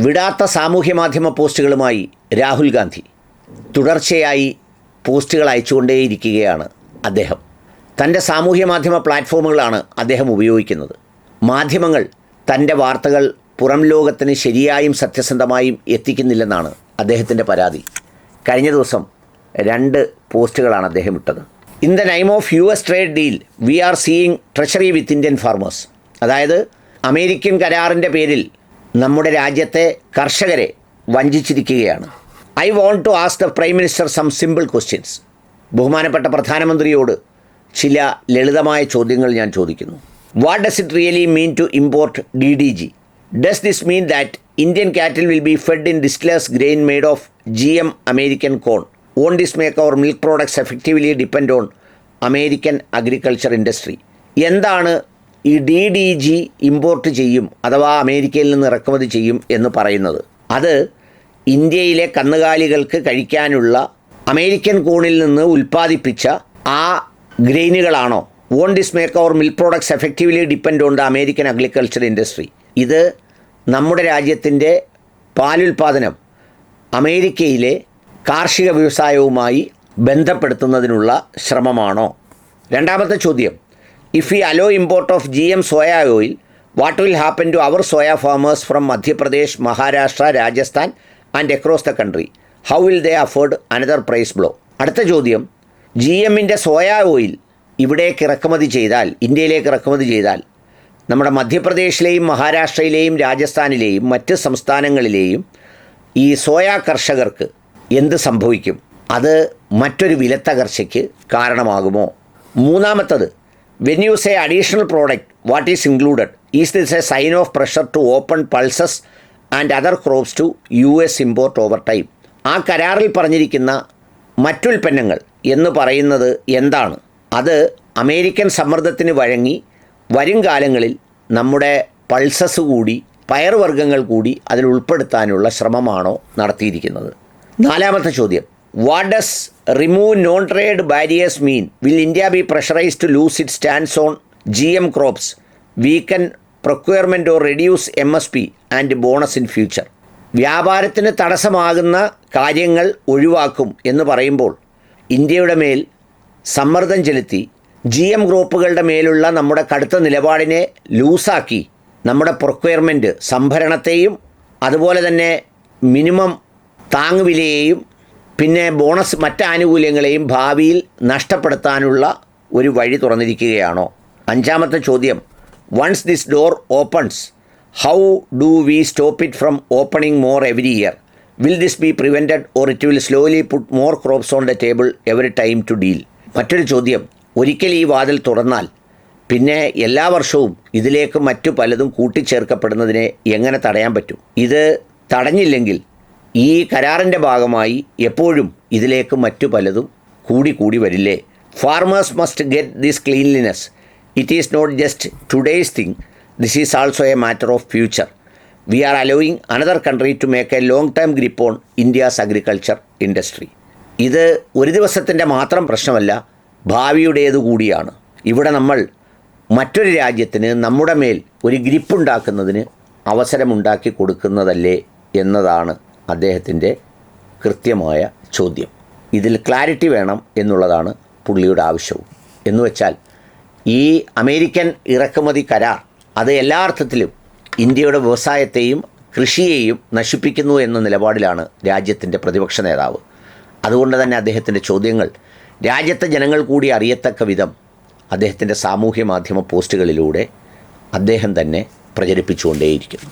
വിടാത്ത സാമൂഹ്യ മാധ്യമ പോസ്റ്റുകളുമായി രാഹുൽ ഗാന്ധി തുടർച്ചയായി പോസ്റ്റുകൾ അയച്ചുകൊണ്ടേയിരിക്കുകയാണ് അദ്ദേഹം. തൻ്റെ സാമൂഹ്യ മാധ്യമ പ്ലാറ്റ്ഫോമുകളാണ് അദ്ദേഹം ഉപയോഗിക്കുന്നത്. മാധ്യമങ്ങൾ തൻ്റെ വാർത്തകൾ പുറം ലോകത്തിന് ശരിയായും സത്യസന്ധമായും എത്തിക്കുന്നില്ലെന്നാണ് അദ്ദേഹത്തിൻ്റെ പരാതി. കഴിഞ്ഞ ദിവസം 2 പോസ്റ്റുകളാണ് അദ്ദേഹം ഇട്ടത്. In the name of US trade deal we are seeing treachery with Indian farmers. അതായത് അമേരിക്കൻ കരാറിൻ്റെ പേരിൽ നമ്മുടെ രാജ്യത്തെ കർഷകരെ വഞ്ചിച്ചിരിക്കുകയാണ്. I want to ask the prime minister some simple questions. ബഹുമാനപ്പെട്ട പ്രധാനമന്ത്രിയോട് ചില ലളിതമായ ചോദ്യങ്ങൾ ഞാൻ ചോദിക്കുന്നു. What does it really mean to import DDG? Does this mean that Indian cattle will be fed in distillers grain made of GM American corn? Won't this make our milk products effectively depend on American agriculture industry? എന്താണ് ഈ DDG import ചെയ്യും അഥവാ അമേരിക്കയിൽ നിന്ന് ഇറക്കുമതി ചെയ്യും എന്ന് പറയുന്നത്? അത് ഇന്ത്യയിലെ കന്നുകാലികൾക്ക് കഴിക്കാനുള്ള അമേരിക്കൻ കോണിൽ നിന്ന് ഉൽപ്പാദിപ്പിച്ച ആ ഗ്രെയിനുകളാണോ? Won't this make our milk products effectively depend on the American agriculture industry? ഇത് നമ്മുടെ രാജ്യത്തിൻ്റെ പാലുൽപാദനം അമേരിക്കയിലെ കാർഷിക വ്യവസായവുമായി ബന്ധപ്പെടുത്തുന്നതിനുള്ള ശ്രമമാണോ? രണ്ടാമത്തെ ചോദ്യം, if we allow import of GM soya oil, what will happen to our soya farmers from Madhya Pradesh, Maharashtra, Rajasthan and across the country? How will they afford another price blow? അടുത്ത ചോദ്യം, GMൻ്റെ സോയ ഓയിൽ ഇവിടേക്ക് ഇറക്കുമതി ചെയ്താൽ, ഇന്ത്യയിലേക്ക് ഇറക്കുമതി ചെയ്താൽ നമ്മുടെ മധ്യപ്രദേശിലെയും മഹാരാഷ്ട്രയിലെയും രാജസ്ഥാനിലെയും മറ്റ് സംസ്ഥാനങ്ങളിലെയും ഈ സോയ കർഷകർക്ക് എന്ത് സംഭവിക്കും? അത് മറ്റൊരു വിലത്തകർച്ചയ്ക്ക് കാരണമാകുമോ? മൂന്നാമത്തത്, when you say additional product, what is included? Is this a sign of pressure to open pulses and other crops to US import over time? ആ കരാറിൽ പറഞ്ഞിരിക്കുന്ന മറ്റുൽപ്പന്നങ്ങൾ എന്ന് പറയുന്നത് എന്താണ്? അത് അമേരിക്കൻ സമ്മർദ്ദത്തിന് വഴങ്ങി വരും കാലങ്ങളിൽ നമ്മുടെ പൾസസ് കൂടി പയർവർഗ്ഗങ്ങൾ കൂടി അതിൽ ഉൾപ്പെടുത്താനുള്ള ശ്രമമാണോ നടത്തിയിരിക്കുന്നത്? നാലാമത്തെ ചോദ്യം, what does remove non trade barriers mean? Will India be pressurise to lose it stands on GM crops, weaken procurement or reduce MSP and bonus in future? വ്യാപാരത്തിന് തടസ്സമാകുന്ന കാര്യങ്ങൾ ഒഴിവാക്കും എന്ന് പറയുമ്പോൾ ഇന്ത്യയുടെ മേൽ സമ്മർദ്ദം ചെലുത്തി GM ഗ്രൂപ്പുകളുടെ മേലുള്ള നമ്മുടെ കടുത്ത നിലപാടിനെ ലൂസാക്കി നമ്മുടെ പ്രൊക്യൂർമെൻറ്റ് സംഭരണത്തെയും അതുപോലെ തന്നെ മിനിമം താങ്ങുവിലയെയും പിന്നെ ബോണസ് മറ്റ് ആനുകൂല്യങ്ങളെയും ഭാവിയിൽ നഷ്ടപ്പെടുത്താനുള്ള ഒരു വഴി തുറന്നിരിക്കുകയാണോ? അഞ്ചാമത്തെ ചോദ്യം, once this door opens, how do we stop it from opening more every year? Will this be prevented or it will slowly put more crops on the table every time to deal? മറ്റൊരു ചോദ്യം, ഒരിക്കൽ ഈ വാതിൽ തുറന്നാൽ പിന്നെ എല്ലാ വർഷവും ഇതിലേക്ക് മറ്റു പലതും കൂട്ടിച്ചേർക്കപ്പെടുന്നതിനെ എങ്ങനെ തടയാൻ പറ്റും? ഇത് തടഞ്ഞില്ലെങ്കിൽ ഈ കരാറിൻ്റെ ഭാഗമായി എപ്പോഴും ഇതിലേക്ക് മറ്റു പലതും കൂടി വരില്ലേ? Farmers must get this cleanliness. It is not just today's thing, this is also a matter of future. We are allowing another country to make a long time grip on India's agriculture industry. ഇത് ഒരു ദിവസത്തിൻ്റെ മാത്രം പ്രശ്നമല്ല, ഭാവിയുടേതു കൂടിയാണ്. ഇവിടെ നമ്മൾ മറ്റൊരു രാജ്യത്തിന് നമ്മുടെ മേൽ ഒരു ഗ്രിപ്പുണ്ടാക്കുന്നതിന് അവസരമുണ്ടാക്കി കൊടുക്കുന്നതല്ലേ എന്നതാണ് അദ്ദേഹത്തിൻ്റെ കൃത്യമായ ചോദ്യം. ഇതിൽ ക്ലാരിറ്റി വേണം എന്നുള്ളതാണ് പുള്ളിയുടെ ആവശ്യവും. എന്നുവെച്ചാൽ ഈ അമേരിക്കൻ ഇറക്കുമതി കരാർ അത് എല്ലാ അർത്ഥത്തിലും ഇന്ത്യയുടെ വ്യവസായത്തെയും കൃഷിയെയും നശിപ്പിക്കുന്നു എന്ന നിലപാടിലാണ് രാജ്യത്തിൻ്റെ പ്രതിപക്ഷ നേതാവ്. അതുകൊണ്ട് തന്നെ അദ്ദേഹത്തിൻ്റെ ചോദ്യങ്ങൾ രാജ്യത്തെ ജനങ്ങൾ കൂടി അറിയത്തക്ക വിധം അദ്ദേഹത്തിൻ്റെ സാമൂഹ്യ മാധ്യമ പോസ്റ്റുകളിലൂടെ അദ്ദേഹം തന്നെ പ്രചരിപ്പിച്ചുകൊണ്ടേയിരിക്കുന്നു.